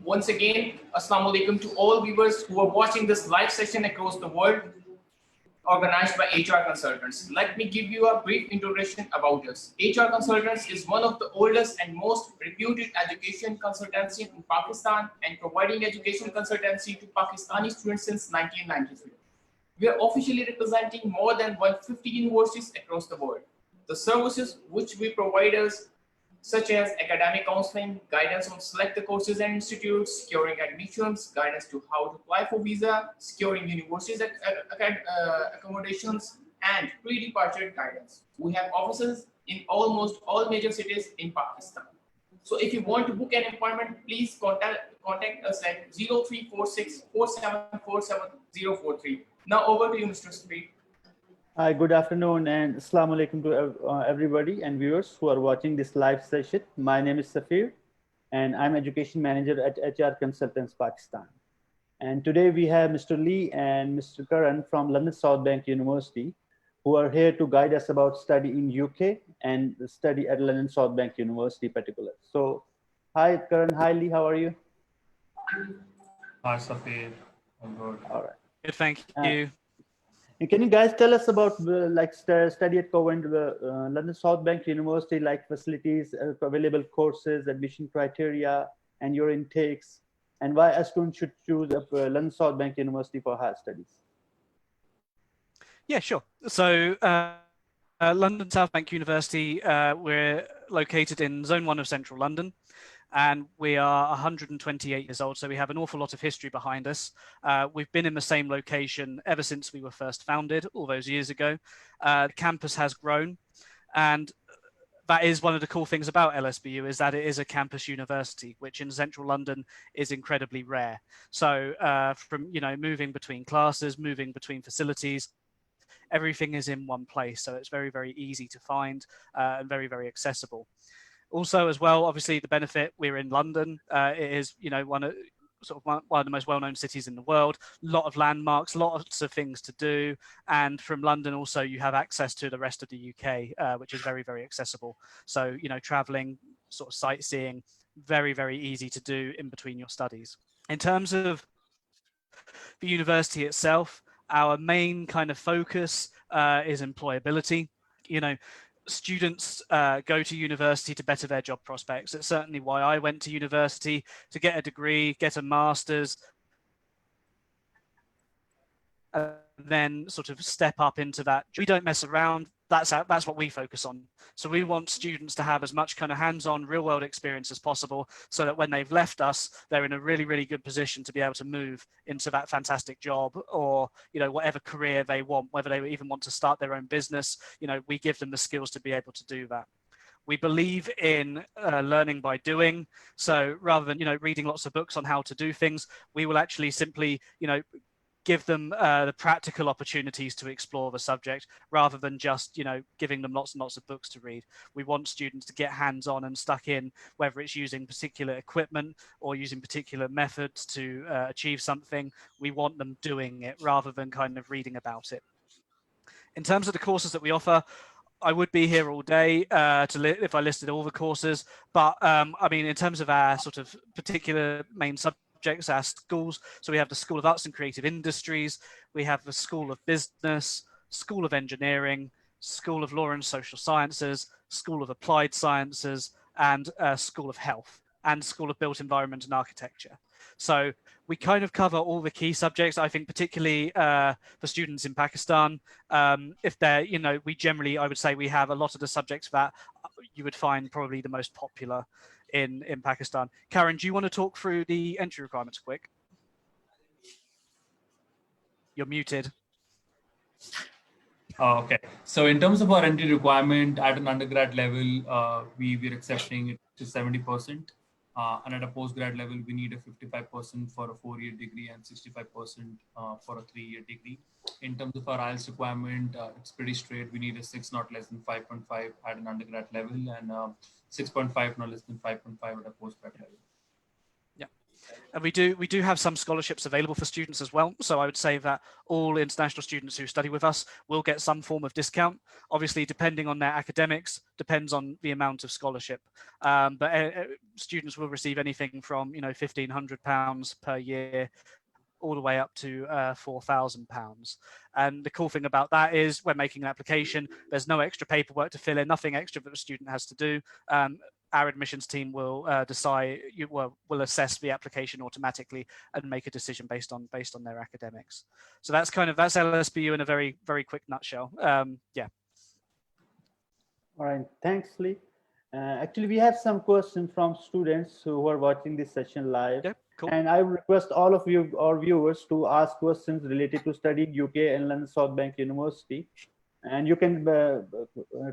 Once again, Assalamu alaikum to all viewers who are watching this live session across the world, organized by HR Consultants. Let me give you a brief introduction about us. HR Consultants is one of the oldest and most reputed education consultancy in Pakistan and providing education consultancy to Pakistani students since 1993. We are officially representing more than 150 universities across the world. The services which we provide us, such as academic counseling, guidance on select the courses and institutes, securing admissions, guidance to how to apply for visa, securing universities accommodations, and pre-departure guidance. We have offices in almost all major cities in Pakistan. So if you want to book an appointment, please contact us at 0346 4747 Now over to you, Mr. Safir. Hi, good afternoon and Assalamu alaikum to everybody and viewers who are watching this live session. My name is Safir and I'm Education Manager at HR Consultants Pakistan. And today we have Mr. Lee and Mr. Karan from London South Bank University who are here to guide us about study in UK and study at London South Bank University in particular. So, hi Karan, hi Lee, how are you? Hi Safir, I'm good. All right. Good, thank you. And can you guys tell us about like study at Covent, London South Bank University, like facilities, available courses, admission criteria, and your intakes, and why a student should choose London South Bank University for higher studies? Yeah, sure. So London South Bank University, we're located in Zone 1 of Central London. And we are 128 years old, so we have an awful lot of history behind us. We've been in the same location ever since we were first founded all those years ago. The campus has grown, and that is one of the cool things about LSBU is that it is a campus university, which in central London is incredibly rare. So from moving between classes, moving between facilities, everything is in one place. So it's very, very easy to find and very, very accessible. Also, as well, obviously, the benefit, we're in London. It is, one of the most well-known cities in the world. A lot of landmarks, lots of things to do. And from London, also, you have access to the rest of the UK, which is very, very accessible. So, traveling, sort of sightseeing, very, very easy to do in between your studies. In terms of the university itself, our main kind of focus is employability. Students go to university to better their job prospects. It's certainly why I went to university, to get a degree, get a master's, then sort of step up into that. We don't mess around. That's what we focus on. So we want students to have as much kind of hands-on real world experience as possible so that when they've left us, they're in a really, really good position to be able to move into that fantastic job or, whatever career they want, whether they even want to start their own business, we give them the skills to be able to do that. We believe in learning by doing. So rather than, reading lots of books on how to do things, we will actually simply, give them the practical opportunities to explore the subject rather than just, giving them lots and lots of books to read. We want students to get hands-on and stuck in, whether it's using particular equipment or using particular methods to achieve something. We want them doing it rather than kind of reading about it. In terms of the courses that we offer, I would be here all day if I listed all the courses, but I mean, in terms of our sort of particular main subjects, our schools, so we have the School of Arts and Creative Industries, we have the School of Business, School of Engineering, School of Law and Social Sciences, School of Applied Sciences, and School of Health, and School of Built Environment and Architecture. So we kind of cover all the key subjects. I think particularly for students in Pakistan, if they're, we generally, I would say we have a lot of the subjects that you would find probably the most popular in Pakistan. Karen, do you want to talk through the entry requirements quick? You're muted. Okay. So in terms of our entry requirement at an undergrad level, we're accepting it to 70%. And at a postgrad level, we need a 55% for a 4-year degree and 65% for a 3-year degree. In terms of our IELTS requirement, it's pretty straight. We need a 6 not less than 5.5 at an undergrad level and 6.5 not less than 5.5 at a postgrad level. And we do have some scholarships available for students as well. So I would say that all international students who study with us will get some form of discount. Obviously, depending on their academics, depends on the amount of scholarship. But students will receive anything from £1,500 per year all the way up to £4,000. And the cool thing about that is when making an application, there's no extra paperwork to fill in, nothing extra that the student has to do. Our admissions team will will assess the application automatically and make a decision based on their academics. So that's LSBU in a very, very quick nutshell. Yeah. All right, thanks, Lee. Actually, we have some questions from students who are watching this session live. Yeah, cool. And I would request all of you, our viewers, to ask questions related to studying UK and London South Bank University. And you can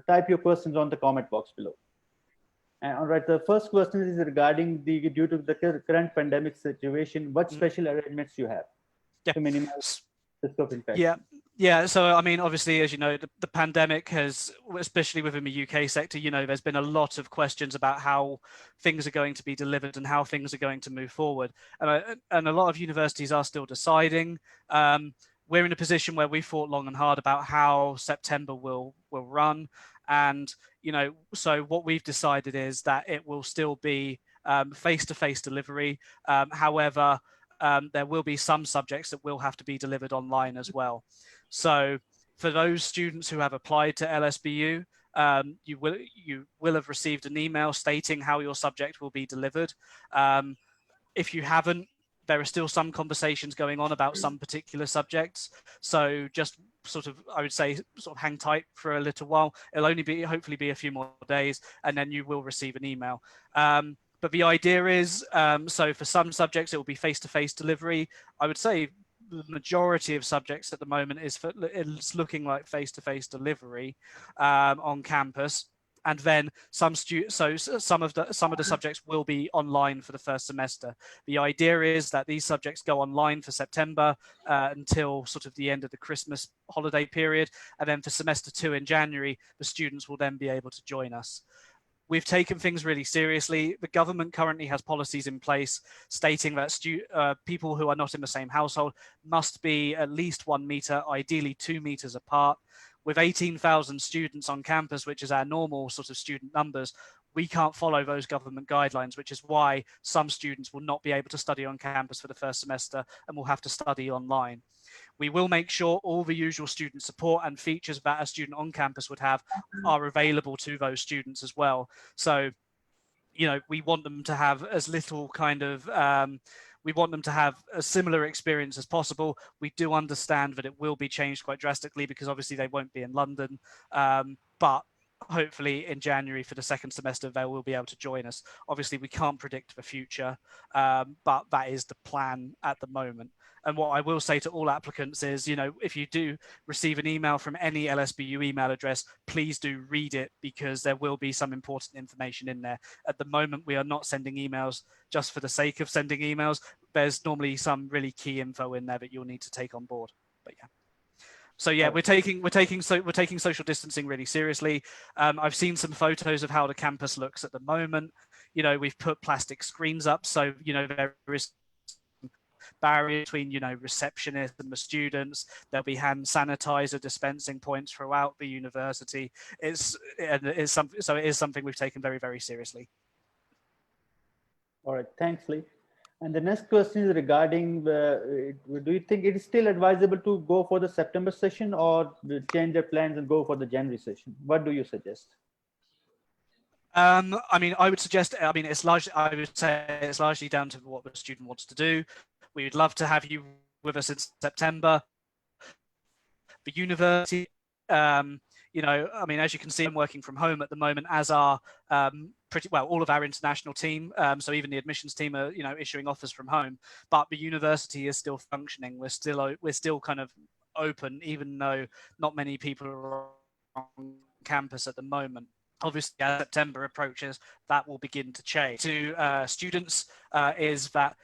type your questions on the comment box below. And all right, the first question is regarding due to the current pandemic situation, what special arrangements you have to minimize the risk of infection? Yeah. So, I mean, obviously, as you know, the pandemic has, especially within the UK sector, there's been a lot of questions about how things are going to be delivered and how things are going to move forward. And a lot of universities are still deciding. We're in a position where we thought long and hard about how September will run. And, so what we've decided is that it will still be face-to-face delivery. However, there will be some subjects that will have to be delivered online as well. So for those students who have applied to LSBU, you will have received an email stating how your subject will be delivered. If you haven't, there are still some conversations going on about some particular subjects. So just I would say hang tight for a little while. It'll only hopefully be a few more days, and then you will receive an email. But the idea is, so for some subjects, it will be face-to-face delivery. I would say the majority of subjects at the moment it's looking like face-to-face delivery on campus. And then some of the subjects will be online for the first semester. The idea is that these subjects go online for September until the end of the Christmas holiday period. And then for semester 2 in January, the students will then be able to join us. We've taken things really seriously. The government currently has policies in place stating that people who are not in the same household must be at least 1 meter, ideally 2 meters apart. With 18,000 students on campus, which is our normal student numbers, we can't follow those government guidelines, which is why some students will not be able to study on campus for the first semester and will have to study online. We will make sure all the usual student support and features that a student on campus would have are available to those students as well. So, we want them to have as little we want them to have a similar experience as possible. We do understand that it will be changed quite drastically because obviously they won't be in London, but hopefully in January for the second semester, they will be able to join us. Obviously, we can't predict the future, but that is the plan at the moment. And what I will say to all applicants is, if you do receive an email from any LSBU email address, please do read it because there will be some important information in there. At the moment, we are not sending emails just for the sake of sending emails. There's normally some really key info in there that you'll need to take on board. But yeah. So yeah, we're taking social distancing really seriously. I've seen some photos of how the campus looks at the moment. We've put plastic screens up, so there is barrier between receptionists and the students. There'll be hand sanitizer dispensing points throughout the university. It is something we've taken very, very seriously. All right, thanks, Lee. And the next question is regarding, do you think it is still advisable to go for the September session or change their plans and go for the January session? What do you suggest? I would suggest, I would say it's largely down to what the student wants to do. We would love to have you with us in September. The university, as you can see, I'm working from home at the moment, as are all of our international team. So even the admissions team are, issuing offers from home. But the university is still functioning. We're still kind of open, even though not many people are on campus at the moment. Obviously, as September approaches, that will begin to change. To students is that,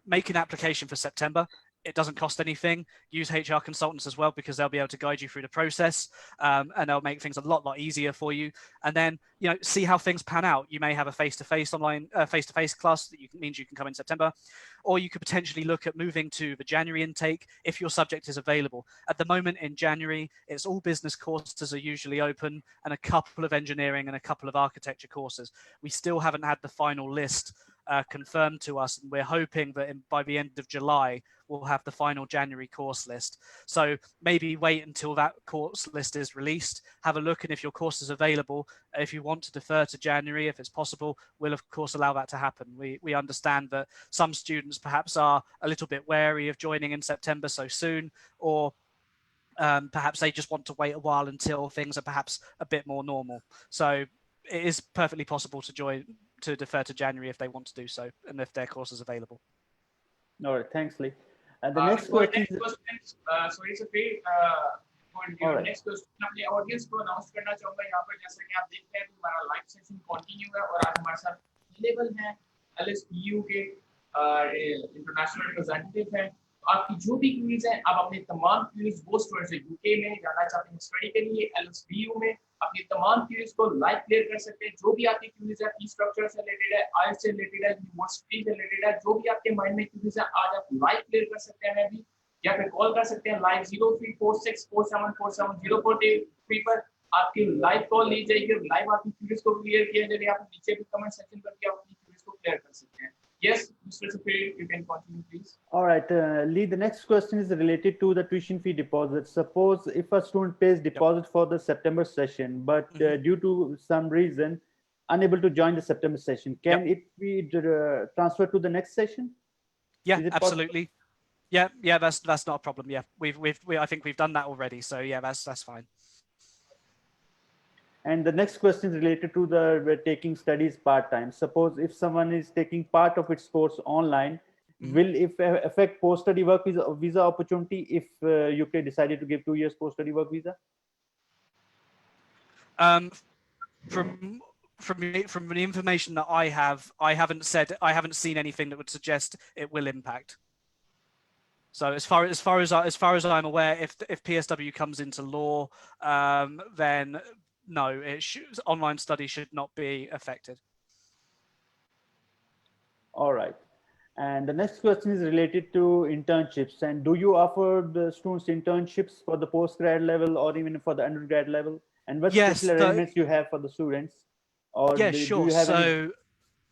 make an application for September. It doesn't cost anything. Use HR consultants as well, because they'll be able to guide you through the process, and they'll make things a lot easier for you. And then, see how things pan out. You may have a face-to-face online, face-to-face class that means you can come in September, or you could potentially look at moving to the January intake if your subject is available. At the moment in January, it's all business courses are usually open, and a couple of engineering and a couple of architecture courses. We still haven't had the final list confirmed to us, and we're hoping that by the end of July, we'll have the final January course list. So maybe wait until that course list is released, have a look, and if your course is available, if you want to defer to January, if it's possible, we'll of course allow that to happen. We understand that some students perhaps are a little bit wary of joining in September so soon, or perhaps they just want to wait a while until things are perhaps a bit more normal. So it is perfectly possible to defer to January if they want to do so, and if their course is available. All right, thanks, Lee. The next question. Sorry, Safir. Next question अपने audience को announce करना चाहूंगा यहाँ पर, जैसा कि आप देख रहे हैं हमारा लाइव सेशन कंटिन्यू है और आज हमारे साथ अवेलेबल हैं LSBU के इंटरनेशनल रिप्रेजेंटेटिव हैं। आपकी जो भी क्वीरीज हैं, आप अपने तमाम क्वीरीज वो स्टूडेंट्स जो यूके में जाना चाहते हैं स्टडी के लिए LSBU में, अपनी तमाम क्वीरीज को लाइव क्लियर कर सकते हैं। जो भी आपकी क्वीरीज है, फी स्ट्रक्चर से रिलेटेड है, आइल्स से रिलेटेड है, यूनिवर्सिटी से रिलेटेड है, जो भी आपके माइंड में क्वीरीज है, आज आप लाइव क्लियर कर सकते हैं अभी, या फिर कॉल कर सकते हैं लाइव 0346474704 पर। आपकी लाइव कॉल ली जाएगी और लाइव आपकी क्वेरीज को क्लियर किया जाएगा। आप नीचे भी कमेंट सेक्शन करके अपनी क्वेरीज को क्लियर कर सकते हैं। Yes, Mr. Safir, you can continue, please. All right, Lee, the next question is related to the tuition fee deposit. Suppose if a student pays deposit for the September session, but due to some reason unable to join the September session, can it be transferred to the next session? Yeah, absolutely. Yeah, that's not a problem. Yeah, I think we've done that already. So yeah, that's fine. And the next question is related to the taking studies part-time. Suppose if someone is taking part of its course online, will it affect post-study work visa opportunity if UK decided to give 2 years post-study work visa? From the information that I have, I haven't seen anything that would suggest it will impact. So as far as I'm aware, if PSW comes into law, then no, online study should not be affected. All right. And the next question is related to internships. And do you offer the students internships for the postgrad level or even for the undergrad level? And what special arrangements you have for the students? Or sure. Do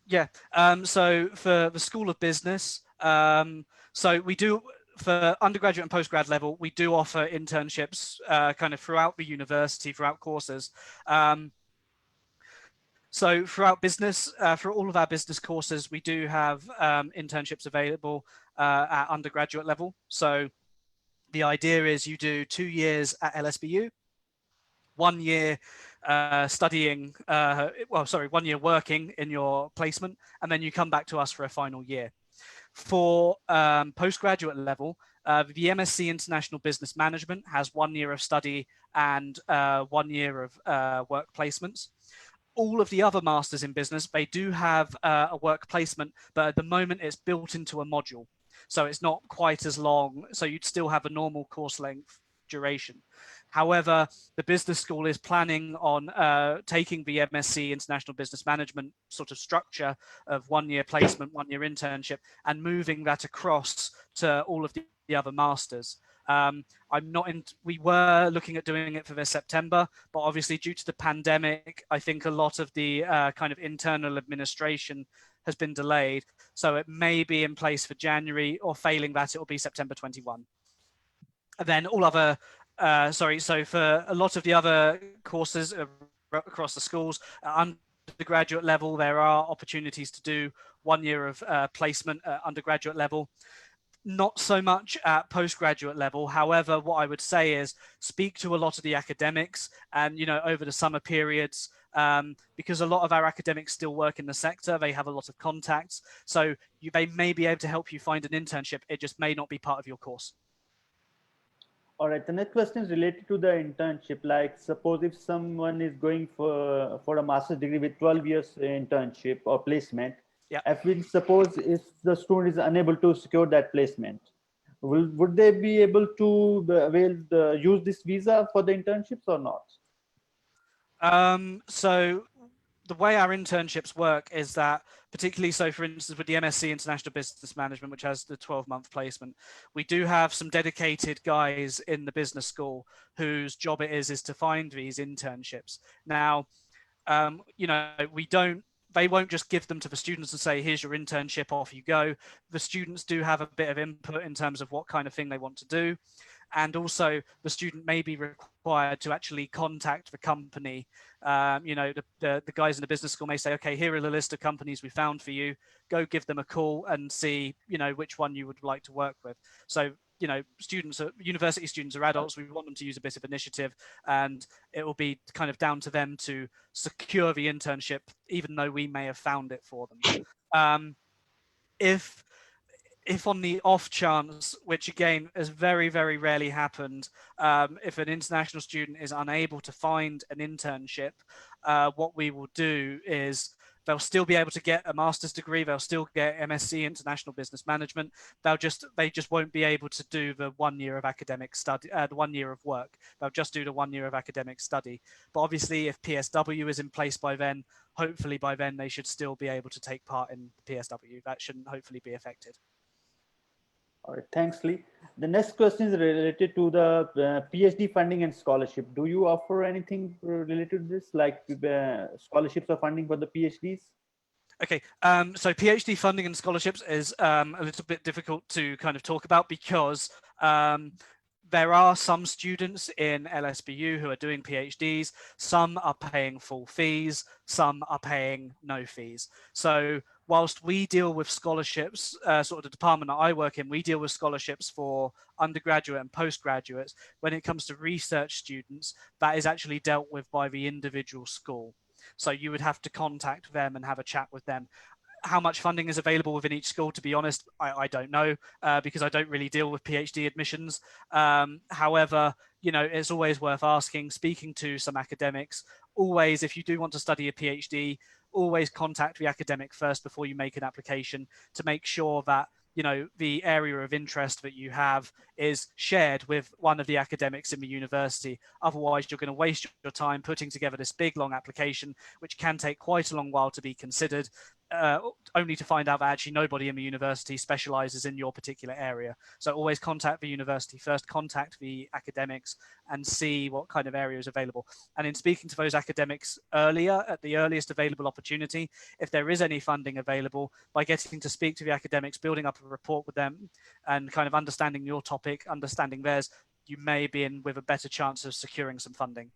you have so for the School of Business, so we do, for undergraduate and postgrad level, we do offer internships kind of throughout the university, throughout courses. So throughout business, for all of our business courses, we do have internships available at undergraduate level. So the idea is you do 2 years at LSBU, 1 year studying, 1 year working in your placement, and then you come back to us for a final year. For postgraduate level, the MSc International Business Management has 1 year of study and 1 year of work placements. All of the other masters in business, they do have a work placement, but at the moment it's built into a module. So it's not quite as long. So you'd still have a normal course length duration. However, the business school is planning on taking the MSc International Business Management sort of structure of 1 year placement, 1 year internship, and moving that across to all of the other masters. We were looking at doing it for this September, but obviously due to the pandemic, I think a lot of the kind of internal administration has been delayed. So it may be in place for January, or failing that, it will be September 21. And then all other, so for a lot of the other courses across the schools, at undergraduate level, there are opportunities to do 1 year of placement at undergraduate level. Not so much at postgraduate level. However, what I would say is speak to a lot of the academics and, over the summer periods, because a lot of our academics still work in the sector. They have a lot of contacts. So they may be able to help you find an internship. It just may not be part of your course. All right. The next question is related to the internship. Like, suppose if someone is going for a master's degree with 12 years internship or placement, Yeah. if we suppose if the student is unable to secure that placement, would they be able to use this visa for the internships or not? So the way our internships work is that, particularly so for instance with the MSc International Business Management, which has the 12-month placement, we do have some dedicated guys in the business school whose job it is to find these internships. Now, they won't just give them to the students and say, here's your internship, off you go. The students do have a bit of input in terms of what kind of thing they want to do. And also the student may be required to actually contact the company. The guys in the business school may say, okay, here are the list of companies we found for you. Go give them a call and see, which one you would like to work with. So, university students are adults. We want them to use a bit of initiative, and it will be kind of down to them to secure the internship, even though we may have found it for them. If on the off chance, which again has very, very rarely happened, if an international student is unable to find an internship, what we will do is they'll still be able to get a master's degree. They'll still get MSc International Business Management. They just won't be able to do the 1 year of academic study, the 1 year of work. They'll just do the 1 year of academic study. But obviously, if PSW is in place by then, hopefully by then they should still be able to take part in PSW. That shouldn't hopefully be affected. All right, thanks, Lee. The next question is related to the PhD funding and scholarship. Do you offer anything related to this, like scholarships or funding for the PhDs? Okay, so PhD funding and scholarships is a little bit difficult to kind of talk about because there are some students in LSBU who are doing PhDs. Some are paying full fees, some are paying no fees. So whilst we deal with scholarships, sort of the department that I work in, we deal with scholarships for undergraduate and postgraduates. When it comes to research students, that is actually dealt with by the individual school. So you would have to contact them and have a chat with them. How much funding is available within each school, to be honest, I don't know, because I don't really deal with PhD admissions. However, it's always worth asking, speaking to some academics. Always, if you do want to study a PhD, always contact the academic first before you make an application to make sure that the area of interest that you have is shared with one of the academics in the university. Otherwise, you're going to waste your time putting together this big, long application, which can take quite a long while to be considered, only to find out that actually nobody in the university specializes in your particular area. So always contact the university first, contact the academics and see what kind of area is available. And in speaking to those academics earlier, at the earliest available opportunity, if there is any funding available, by getting to speak to the academics, building up a rapport with them and kind of understanding your topic, understanding theirs, you may be in with a better chance of securing some funding.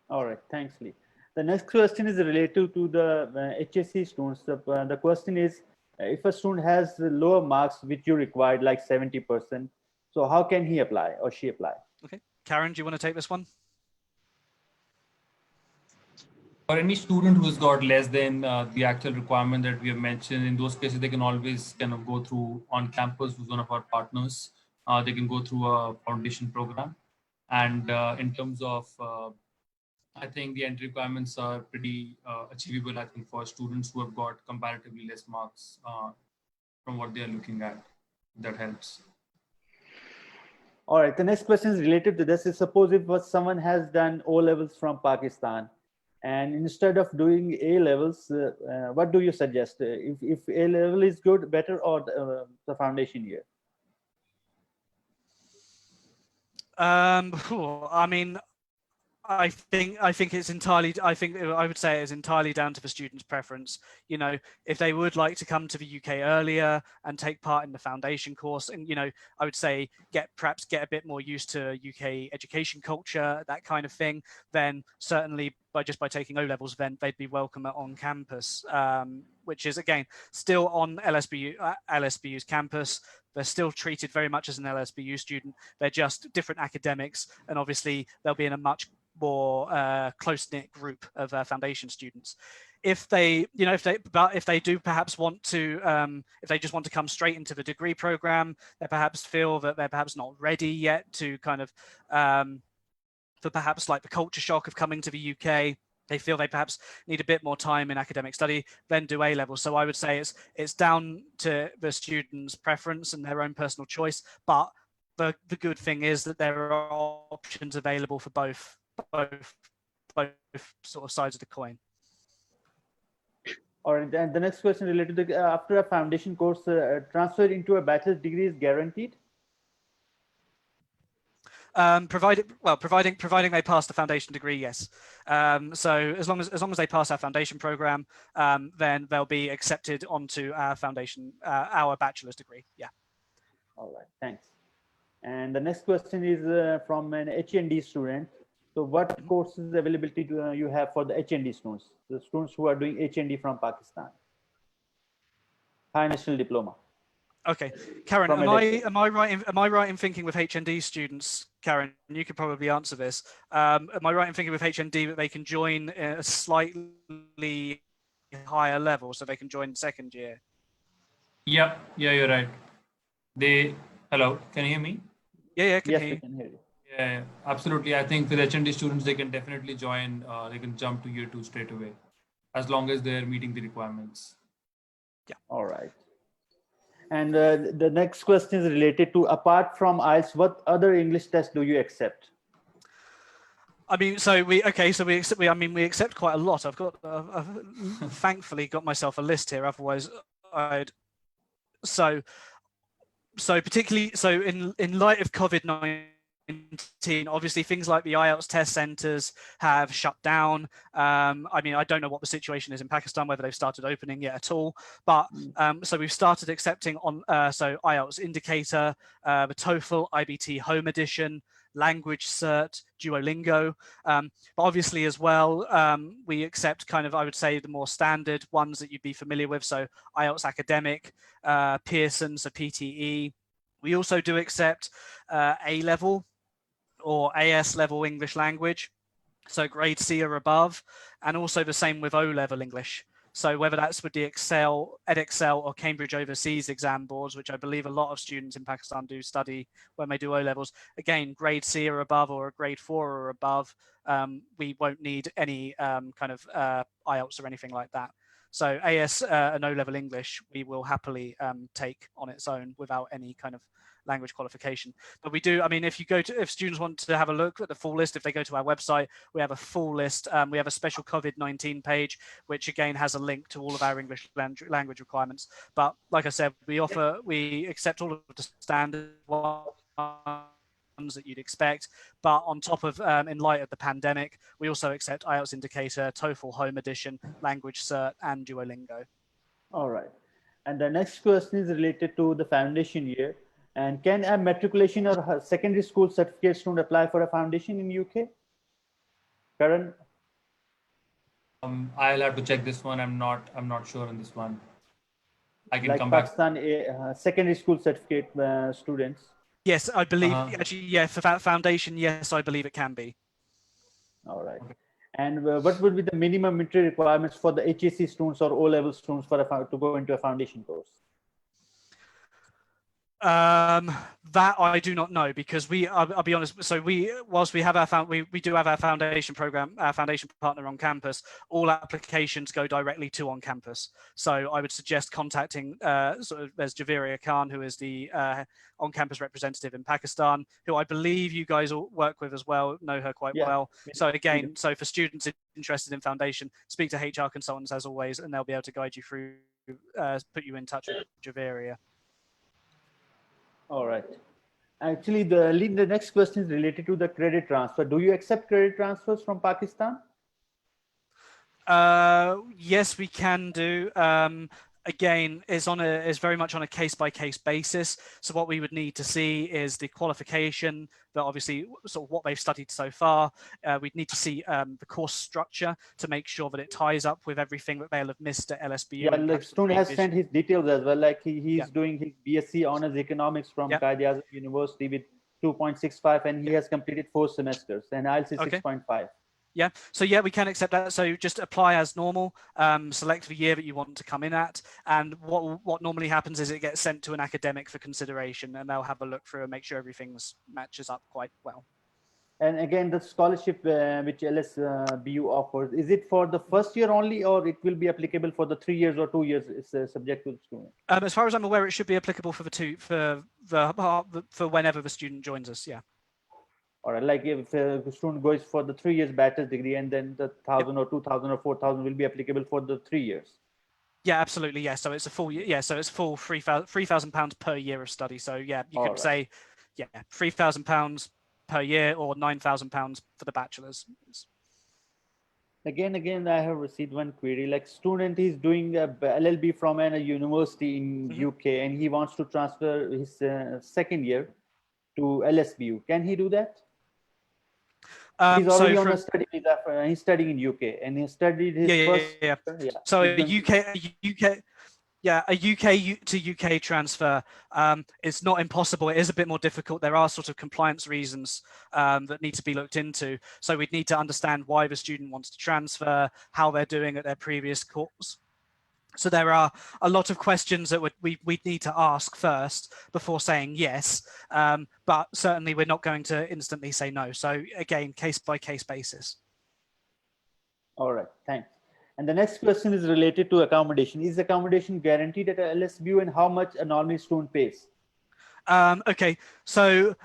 All right, thanks, Lee. The next question is related to the HSC students. The question is, if a student has lower marks which you required, like 70%, so how can he apply or she apply? Okay, Karen, do you want to take this one? For any student who's got less than the actual requirement that we have mentioned, in those cases, they can always kind of go through on campus with one of our partners. They can go through a foundation program. And in terms of, I think the entry requirements are pretty achievable, I think, for students who have got comparatively less marks from what they are looking at. That helps. All right, the next question is related to this. Is suppose if someone has done O levels from Pakistan, and instead of doing A levels, what do you suggest? If A level is good, better, or the foundation year? I mean, I think it's entirely. I would say it's entirely down to the student's preference. If they would like to come to the UK earlier and take part in the foundation course, and I would say perhaps get a bit more used to UK education culture, that kind of thing. Then certainly by taking O levels, then they'd be welcome on campus, which is again still on LSBU's campus. They're still treated very much as an LSBU student. They're just different academics, and obviously they'll be in a much more close-knit group of foundation students. if they, if they do perhaps want to, if they just want to come straight into the degree program, they perhaps feel that they're perhaps not ready yet to kind of, for perhaps like the culture shock of coming to the UK. They feel they perhaps need a bit more time in academic study, then do A-level. So I would say it's down to the student's preference and their own personal choice. But the good thing is that there are options available for both sort of sides of the coin. All right, and the next question related to after a foundation course, transfer into a bachelor's degree is guaranteed? Providing they pass the foundation degree, yes. So as long as they pass our foundation program, then they'll be accepted onto our foundation, our bachelor's degree. Yeah. All right, thanks. And the next question is from an HND student. So what courses availability do you have for the HND students, the students who are doing HND from Pakistan? High National Diploma. Okay, Karen, am I right in thinking with HND students, Karen, you could probably answer this. Am I right in thinking with HND that they can join a slightly higher level, so they can join second year? Yeah, you're right. Hello, can you hear me? Yeah, Yes, we can hear you. Yeah, absolutely. I think with HND students, they can definitely join, they can jump to year 2 straight away, as long as they're meeting the requirements. Yeah. All right. And the next question is related to, apart from IELTS, what other English tests do you accept? I mean, we accept quite a lot. I've thankfully got myself a list here. Otherwise, particularly in light of COVID-19. Obviously, things like the Ielts test centers have shut down. I mean, I don't know what the situation is in Pakistan, whether they've started opening yet at all. But so we've started accepting on Ielts indicator, the TOEFL, IBT Home Edition, Language Cert, Duolingo. But obviously as well, we accept kind of, I would say, the more standard ones that you'd be familiar with. So Ielts Academic, Pearson, so PTE. We also do accept A-level or AS level English language, so grade C or above, and also the same with O-level English. So whether that's with the Edexcel or Cambridge Overseas exam boards, which I believe a lot of students in Pakistan do study when they do O-levels, again, grade C or above or a grade 4 or above, we won't need any kind of IELTS or anything like that. So AS and O-level English, we will happily take on its own without any kind of language qualification. But we do, I mean, if students want to have a look at the full list, if they go to our website, we have a full list. We have a special COVID-19 page, which again has a link to all of our English language requirements. But like I said, we accept all of the standard ones that you'd expect. But on top of, in light of the pandemic, we also accept IELTS Indicator, TOEFL Home Edition, Language Cert, and Duolingo. All right. And the next question is related to the foundation year. And can a matriculation or secondary school certificate student apply for a foundation in UK? Karan? I'll have to check this one. I'm not sure on this one. I can like come Pakistan, back. Secondary school certificate students. Yes, I believe actually, yeah, for that foundation, yes, I believe it can be. All right. And what would be the minimum entry requirements for the HSC students or O-level students to go into a foundation course? That I do not know, because I'll be honest. So whilst we have we do have our foundation program, our foundation partner on campus, all applications go directly to on campus. So I would suggest contacting there's Javeria Khan, who is the on campus representative in Pakistan, who I believe you guys all work with as well, know her quite well. So again, so for students interested in foundation, speak to HR consultants as always, and they'll be able to guide you through, put you in touch with Javeria. All right. Actually, the next question is related to the credit transfer. Do you accept credit transfers from Pakistan? Yes, we can do. Again, it's very much on a case-by-case basis. So what we would need to see is the qualification, that obviously sort of what they've studied so far. We'd need to see the course structure to make sure that it ties up with everything that they'll have missed at LSBU. Yeah, the student has sent his details as well. Like he's doing his BSc Honors Economics from Quaid-e-Azam University with 2.65, and he has completed 4 semesters, and IELTS is 6.5. Yeah, so yeah, we can accept that. So just apply as normal, select the year that you want to come in at, and what normally happens is it gets sent to an academic for consideration, and they'll have a look through and make sure everything's matches up quite well. And again, the scholarship which LSBU offers, is it for the first year only, or it will be applicable for the 3 years or 2 years? It's subject to the student. As far as I'm aware, it should be applicable for for whenever the student joins us. Yeah. Or like if the student goes for the 3 years bachelor's degree, and then the 1,000 or 2,000 or 4,000 will be applicable for the 3 years. Yeah, absolutely. Yeah, so it's a full year. Yeah, so it's full £3,000 per year of study. So yeah, you could say, yeah, £3,000 per year or £9,000 for the bachelor's. Again, I have received one query. Like, student is doing a LLB from a university in UK, and he wants to transfer his second year to LSBU. Can he do that? He's already on a study visa. He's studying in UK, and he studied his first. So a UK to UK transfer, it's not impossible. It is a bit more difficult. There are sort of compliance reasons that need to be looked into. So we'd need to understand why the student wants to transfer, how they're doing at their previous course. So there are a lot of questions that we'd need to ask first before saying yes, but certainly we're not going to instantly say no. So again, case by case basis. All right, thanks. And the next question is related to accommodation. Is accommodation guaranteed at LSBU, and how much a normal student pays? Okay, so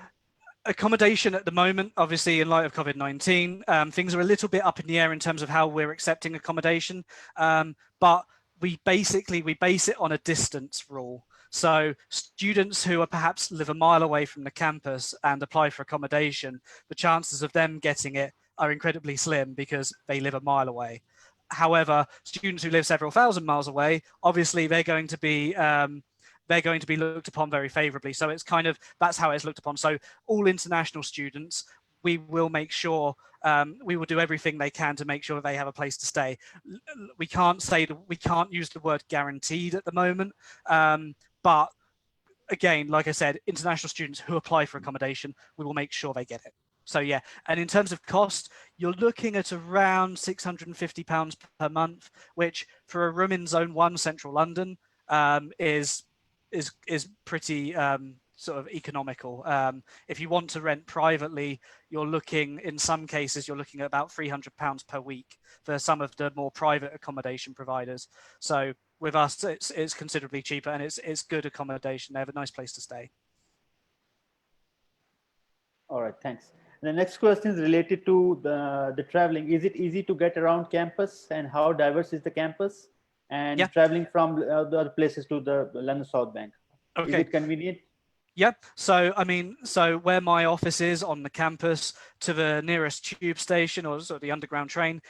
accommodation at the moment, obviously in light of COVID-19, things are a little bit up in the air in terms of how we're accepting accommodation, but we base it on a distance rule. So students who are perhaps live a mile away from the campus and apply for accommodation, the chances of them getting it are incredibly slim because they live a mile away. However, students who live several thousand miles away, obviously they're going to be looked upon very favorably. So it's kind of, that's how it's looked upon. So all international students, we will make sure, we will do everything they can to make sure they have a place to stay. We can't use the word guaranteed at the moment, but again, like I said, international students who apply for accommodation, we will make sure they get it. So yeah, and in terms of cost, you're looking at around £650 per month, which for a room in Zone 1, Central London, is pretty sort of economical. If you want to rent privately, you're looking, in some cases, you're looking at about £300 per week for some of the more private accommodation providers. So with us, it's considerably cheaper, and it's good accommodation. They have a nice place to stay. All right, thanks. The next question is related to the traveling. Is it easy to get around campus, and how diverse is the campus? And traveling from the other places to the London South Bank. Okay. Is it convenient? Yeah, so I mean, so where my office is on the campus to the nearest tube station or sort of the underground train,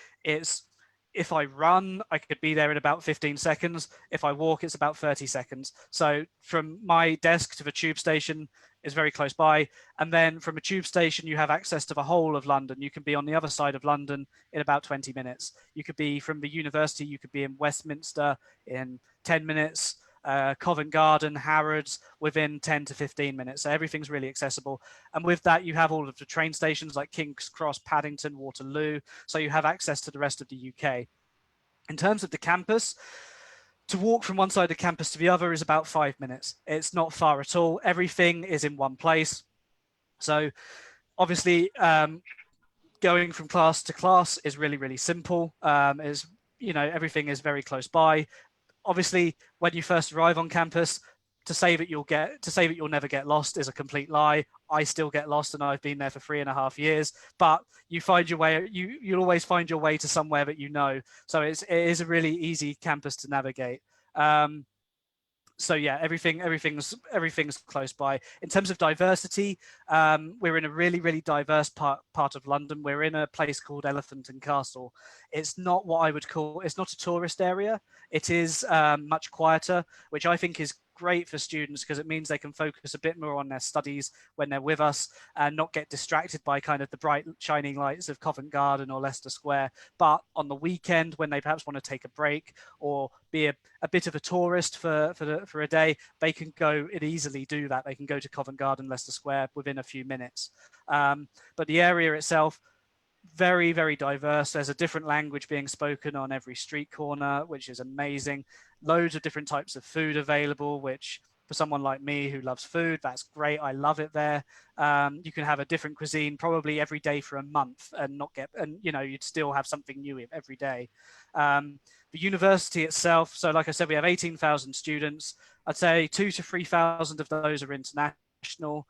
if I run, I could be there in about 15 seconds. If I walk, it's about 30 seconds. So from my desk to the tube station is very close by. And then from a tube station, you have access to the whole of London. You can be on the other side of London in about 20 minutes. You could be from the university, you could be in Westminster in 10 minutes. Covent Garden, Harrods within 10 to 15 minutes. So everything's really accessible. And with that, you have all of the train stations like King's Cross, Paddington, Waterloo. So you have access to the rest of the UK. In terms of the campus, to walk from one side of the campus to the other is about 5 minutes. It's not far at all. Everything is in one place. So obviously, going from class to class is really, really simple. Everything is very close by. Obviously, when you first arrive on campus, to say that you'll never get lost is a complete lie. I still get lost, and I've been there for 3.5 years. But you find your way. You'll always find your way to somewhere that you know. So it is a really easy campus to navigate. So yeah, everything's close by. In terms of diversity, we're in a really, really diverse part of London. We're in a place called Elephant and Castle. It's not what I would call, it's not a tourist area. It is much quieter, which I think is great for students because it means they can focus a bit more on their studies when they're with us and not get distracted by kind of the bright shining lights of Covent Garden or Leicester Square. But on the weekend, when they perhaps want to take a break or be a bit of a tourist for a day, they can go and easily do that. They can go to Covent Garden, Leicester Square within a few minutes. But the area itself, very, very diverse. There's a different language being spoken on every street corner, which is amazing. Loads of different types of food available, which for someone like me who loves food, that's great. I love it there. You can have a different cuisine probably every day for a month and not get, and you know, you'd still have something new every day. The university itself, so like I said, we have 18,000 students. I'd say 2,000 to 3,000 of those are international.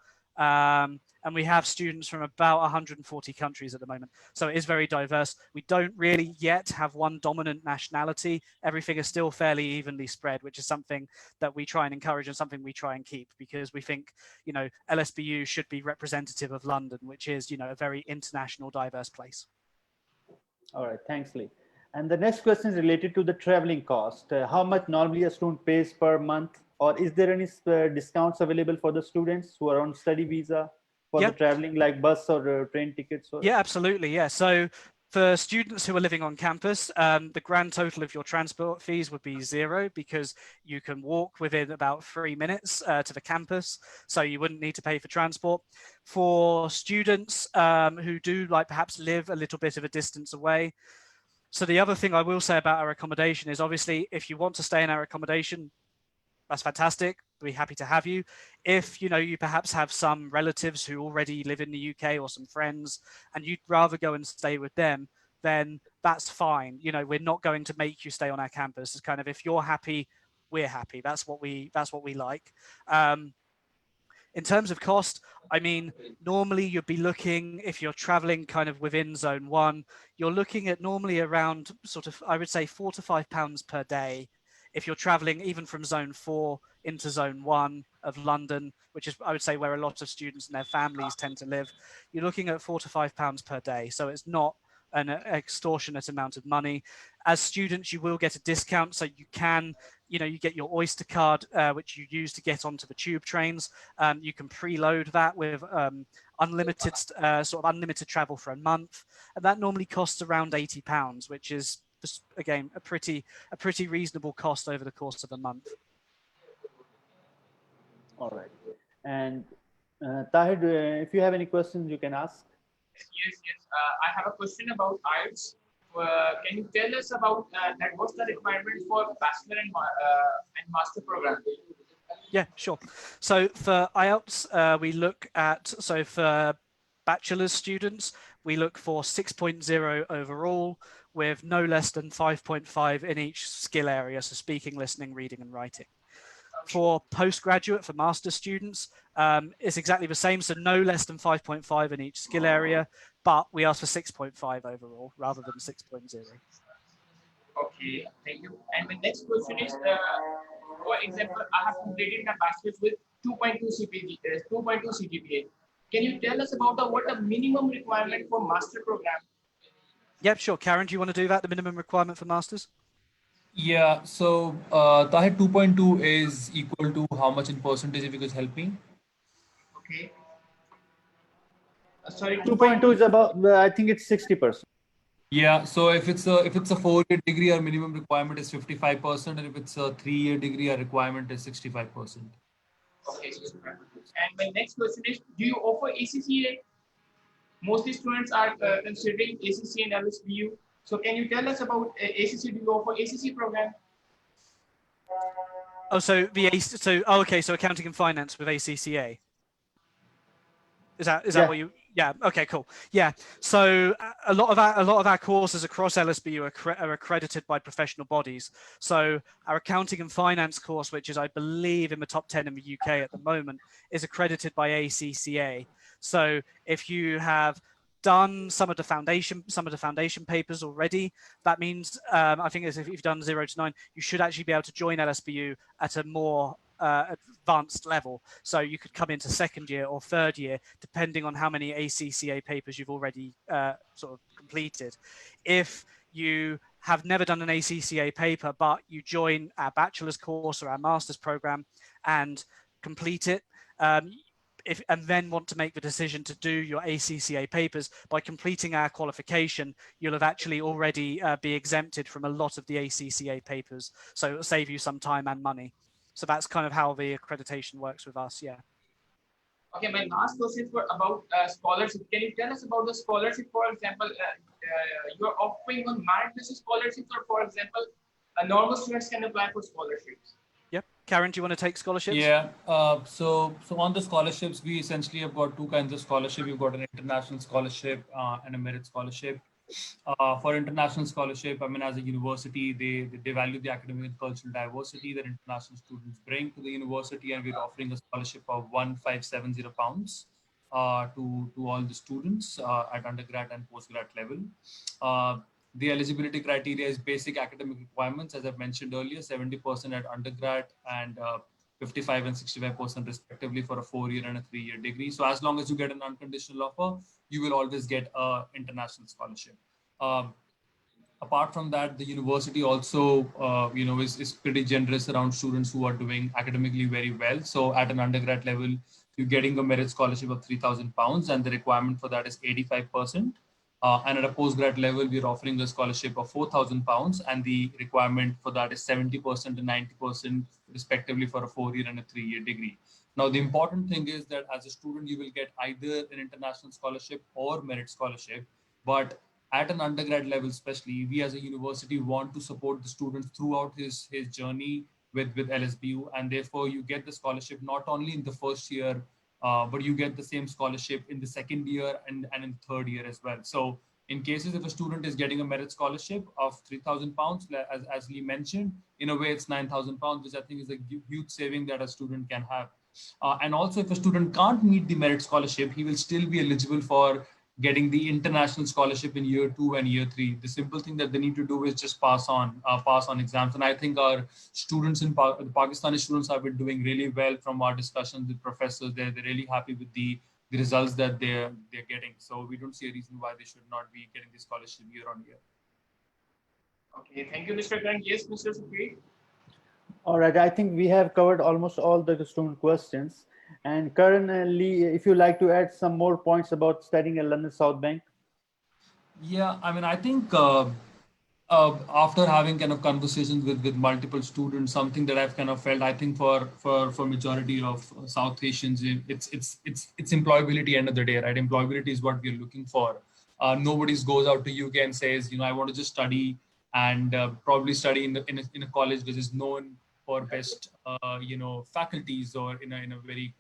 And we have students from about 140 countries at the moment. So it is very diverse. We don't really yet have one dominant nationality. Everything is still fairly evenly spread, which is something that we try and encourage and something we try and keep, because we think, you know, LSBU should be representative of London, which is, you know, a very international, diverse place. All right, thanks, Lee. And the next question is related to the traveling cost. How much normally a student pays per month, or is there any discounts available for the students who are on study visa for the traveling, like bus or train tickets? Or... Yeah, absolutely. Yeah. So for students who are living on campus, the grand total of your transport fees would be zero, because you can walk within about 3 minutes to the campus. So you wouldn't need to pay for transport. For students who do like perhaps live a little bit of a distance away. So the other thing I will say about our accommodation is, obviously, if you want to stay in our accommodation, that's fantastic. We'll be happy to have you. If you perhaps have some relatives who already live in the UK or some friends, and you'd rather go and stay with them, then that's fine. We're not going to make you stay on our campus. It's kind of, if you're happy, we're happy. That's what we like. In terms of cost, I mean, normally you'd be looking, if you're traveling kind of within zone 1, you're looking at normally around sort of, I would say, £4 to £5 per day. If you're traveling even from zone 4 into zone 1 of London, which is, I would say, where a lot of students and their families tend to live, you're looking at £4 to £5 per day. So it's not an extortionate amount of money. As students, you will get a discount, so you can, you get your Oyster card, which you use to get onto the tube trains. You can preload that with unlimited travel for a month, and that normally costs around £80, which is just, again, a pretty reasonable cost over the course of a month. All right, and Tahir, if you have any questions, you can ask. Yes. I have a question about Ielts. Can you tell us about that? What's the requirement for bachelor and master program? Yeah, sure. So for Ielts, we look at, so for bachelor's students, we look for 6.0 overall, with no less than 5.5 in each skill area, so speaking, listening, reading, and writing. For postgraduate, for master's students, it's exactly the same, so no less than 5.5 in each skill area, but we ask for 6.5 overall rather than 6.0. Okay, thank you. And my next question is, for example, I have completed my bachelor's with 2.2 CGPA. Can you tell us about what the minimum requirement for master program? Yep, sure. Karen, do you want to do that, the minimum requirement for masters? Yeah, so Tahir, 2.2 is equal to how much in percentage, if you could help me? Okay. Sorry, 2.2 is about, I think it's 60%. Yeah, so if it's a 4-year degree, our minimum requirement is 55%, and if it's a 3-year degree, our requirement is 65%. Okay, and my next question is, do you offer ACCA? Mostly students are considering ACCA and LSBU. So can you tell us about ACCA? Do you offer ACCA program? Oh, so okay, so accounting and finance with ACCA. Is that what you? Yeah. Okay. Cool. Yeah. So a lot of our courses across LSBU are accredited by professional bodies. So our accounting and finance course, which is, I believe, in the top 10 in the UK at the moment, is accredited by ACCA. So if you have done some of the foundation papers already, that means I think if you've done 0 to 9, you should actually be able to join LSBU at a more advanced level. So you could come into 2nd year or 3rd year, depending on how many ACCA papers you've already sort of completed. If you have never done an ACCA paper, but you join our bachelor's course or our master's program and complete it, and then want to make the decision to do your ACCA papers, by completing our qualification, you'll have actually already be exempted from a lot of the ACCA papers. So it'll save you some time and money. So that's kind of how the accreditation works with us, yeah. Okay, my last question for about scholarship. Can you tell us about the scholarship? For example, you're offering on merit basis scholarships, or for example, normal students can apply for scholarships. Yep. Karen, do you want to take scholarships? Yeah. So on the scholarships, we essentially have got two kinds of scholarship. We've got an international scholarship and a merit scholarship. For international scholarship, I mean, as a university, they value the academic and cultural diversity that international students bring to the university, and we're offering a scholarship of £1,570 to all the students at undergrad and postgrad level. Uh, the eligibility criteria is basic academic requirements, as I've mentioned earlier, 70% at undergrad and 55 and 65% respectively for a 4-year and a 3-year degree. So as long as you get an unconditional offer, you will always get an international scholarship. Um, Apart from that, the university also, is pretty generous around students who are doing academically very well. So at an undergrad level, you're getting a merit scholarship of £3,000, and the requirement for that is 85%. And at a postgrad level, we're offering a scholarship of £4,000, and the requirement for that is 70% and 90% respectively for a 4-year and a 3-year degree. Now, the important thing is that as a student, you will get either an international scholarship or merit scholarship, but at an undergrad level, especially, we as a university want to support the students throughout his journey with LSBU, and therefore you get the scholarship not only in the first year, but you get the same scholarship in the second year and in the third year as well. So in cases if a student is getting a merit scholarship of £3,000, as Lee mentioned, in a way it's £9,000, which I think is a huge saving that a student can have. And also, if a student can't meet the merit scholarship, he will still be eligible for getting the international scholarship in year 2 and year 3. The simple thing that they need to do is just pass on exams. And I think our students the Pakistani students have been doing really well from our discussions with professors. They're really happy with the results that they're getting. So we don't see a reason why they should not be getting the scholarship year on year. Okay, thank you, Mr. Kang. Yes, Mr. Sukhi. All right, I think we have covered almost all the student questions. And currently, if you like to add some more points about studying at London South Bank. Yeah, I mean, I think after having kind of conversations with multiple students, something that I've kind of felt, I think for majority of South Asians, it's employability end of the day, right? Employability is what we're looking for. Nobody goes out to UK and says, I want to just study and probably study in a college which is known for best, faculties, or in a very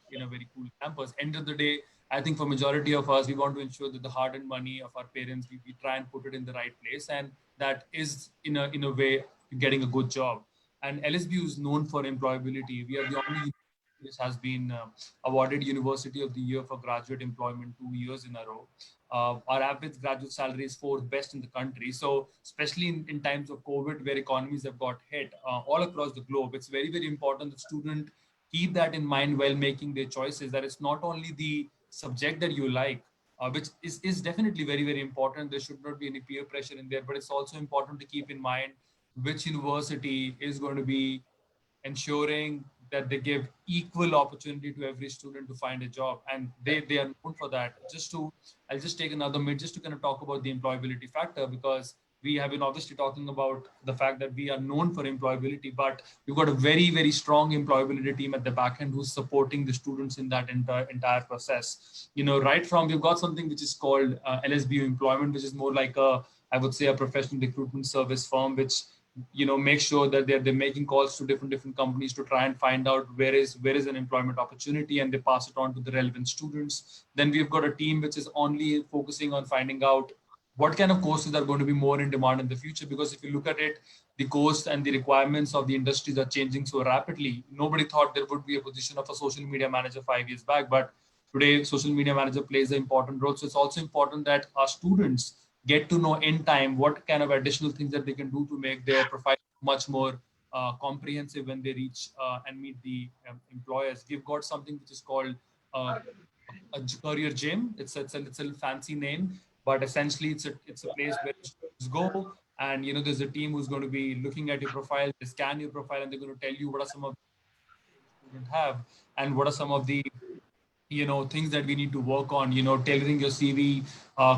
cool campus. End of the day, I think for majority of us, we want to ensure that the hard-earned money of our parents, we try and put it in the right place, and that is in a way getting a good job. And LSBU is known for employability. We are the only university which has been awarded University of the Year for graduate employment 2 years in a row. Our average graduate salary is 4th best in the country. So especially in times of COVID, where economies have got hit all across the globe, it's very, very important that students keep that in mind while making their choices, that it's not only the subject that you like, which is definitely very, very important. There should not be any peer pressure in there, but it's also important to keep in mind which university is going to be ensuring that they give equal opportunity to every student to find a job. And they are known for that. I'll just take another minute just to kind of talk about the employability factor, because we have been obviously talking about the fact that we are known for employability, but we've got a very, very strong employability team at the back end who's supporting the students in that entire process. Right from, we've got something which is called LSBU employment, which is more like I would say a professional recruitment service firm, which make sure that they're making calls to different companies to try and find out where is an employment opportunity, and they pass it on to the relevant students. Then we've got a team which is only focusing on finding out what kind of courses are going to be more in demand in the future, because if you look at it, the course and the requirements of the industries are changing so rapidly. Nobody thought there would be a position of a social media manager 5 years back, but today social media manager plays an important role. So it's also important that our students get to know in time what kind of additional things that they can do to make their profile much more comprehensive when they reach and meet the employers. We've got something which is called a career gym. It's a fancy name, but essentially it's a place where students go, and there's a team who's going to be looking at your profile. They scan your profile, and they're going to tell you what are some of the students have, and what are some of the things that we need to work on, tailoring your CV,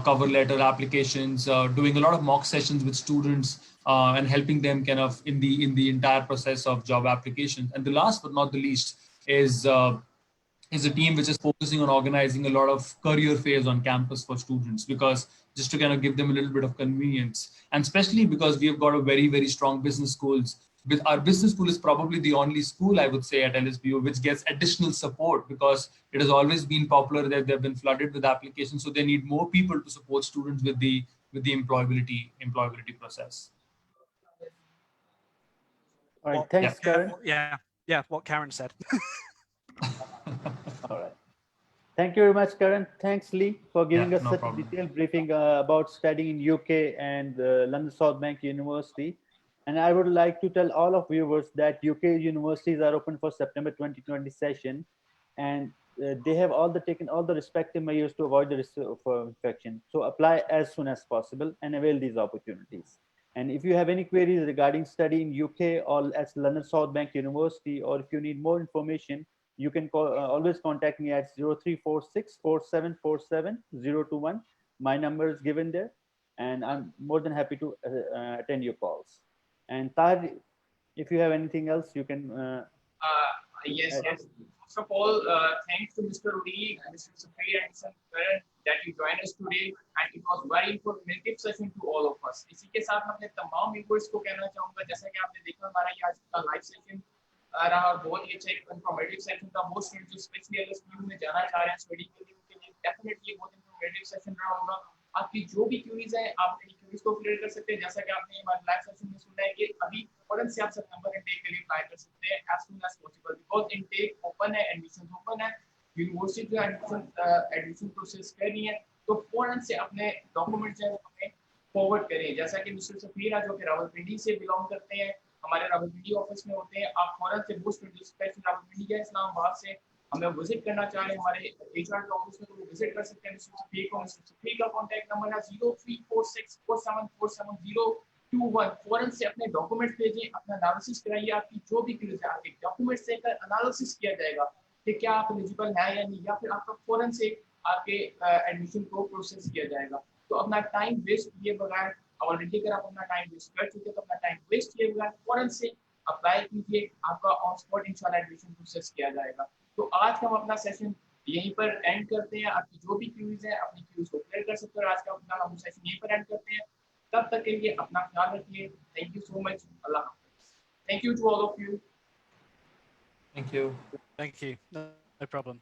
cover letter applications, doing a lot of mock sessions with students, and helping them kind of in the entire process of job application. And the last but not the least is is a team which is focusing on organizing a lot of career fairs on campus for students, because just to kind of give them a little bit of convenience, and especially because we have got a very, very strong business schools. With our business school is probably the only school, I would say, at LSBU which gets additional support, because it has always been popular that they've been flooded with applications, so they need more people to support students with the employability process. All right, What- thanks, Karan. Yeah, what Karen said. All right. Thank you very much, Karan. Thanks, Lee, for giving Yeah, us no such problem. a detailed briefing about studying in UK and London South Bank University. And I would like to tell all of viewers that UK universities are open for September 2020 session, and they have taken all the respective measures to avoid the risk of infection. So apply as soon as possible and avail these opportunities. And if you have any queries regarding study in UK or at London South Bank University, or if you need more information, you can always contact me at 0346-4747-021. My number is given there, and I'm more than happy to attend your calls. And Tahir, if you have anything else, you can. Yes, yes. First of all, thanks to Mr. Lee, Mr. Safir, and Mr. Karan that you joined us today, and it was very informative session to all of us. इसी के साथ मैं अपने तमाम viewers को कहना चाहूँगा, जैसा कि आपने देखा हमारा ये आज का लाइव सेशन रहा, और बहुत ही अच्छा एक इंफॉर्मेटिव सेशन था। मोस्ट स्टूडेंट जो स्पेशली एलएसबीयू में जाना चाह रहे हैं स्टडी के लिए, उनके लिए डेफिनेटली बहुत इंफॉर्मेटिव सेशन रहा होगा। आपकी जो भी क्यूरीज हैं, आप अपनी क्यूरीज को क्लियर कर सकते हैं, जैसा कि आपने हमारे लाइव सेशन में सुना है कि अभी फौरन से आप सितंबर इनटेक के लिए अप्लाई कर सकते हैं as soon as possible, because intake open है, एडमिशन ओपन है, यूनिवर्सिटी जो एडमिशन प्रोसेस कर रही है, तो फौरन से अपने डॉक्यूमेंट्स जो है हमें फॉरवर्ड करें। जैसा कि मिस्टर सफीर जो कि रावलपिंडी से बिलोंग करते हैं, हमारे रावलपिंडी ऑफिस में होते हैं, आप फौरन से मोस्ट स्पेशल रावलपिंडी या इस्लामाबाद से हमें विजिट करना चाह रहे हैं हमारे एचआर ऑफिस में, तो वो विजिट कर सकते हैं मिस्टर सफीर को। मिस्टर सफीर का कॉन्टैक्ट नंबर है 034647470021। फौरन से अपने डॉक्यूमेंट्स भेजें, अपना एनालिसिस कराइए, आपकी जो भी क्यूरीज है आपके डॉक्यूमेंट्स देकर एनालिसिस किया जाएगा कि क्या आप एलिजिबल है या नहीं, या फिर आपका फौरन से आपके एडमिशन को प्रोसेस किया जाएगा। तो अपना टाइम वेस्ट किए बगैर, ऑलरेडी अगर आप अपना टाइम वेस्ट कर चुके हैं तो अपना टाइम वेस्ट किए बगैर फौरन से अप्लाई कीजिए, आपका ऑन स्पॉट इंशाल्लाह एडमिशन प्रोसेस किया जाएगा। तो आज हम अपना सेशन यहीं पर एंड करते हैं। आपकी जो भी क्यूरीज है अपनी क्यूरीज को क्लियर कर सकते हो। आज का अपना हम सेशन यहीं पर एंड करते हैं। तब तक के लिए अपना ख्याल रखिए। Thank you so much. अल्लाह हाफिज़। Thank you to all of you. Thank you. Thank you. No problem.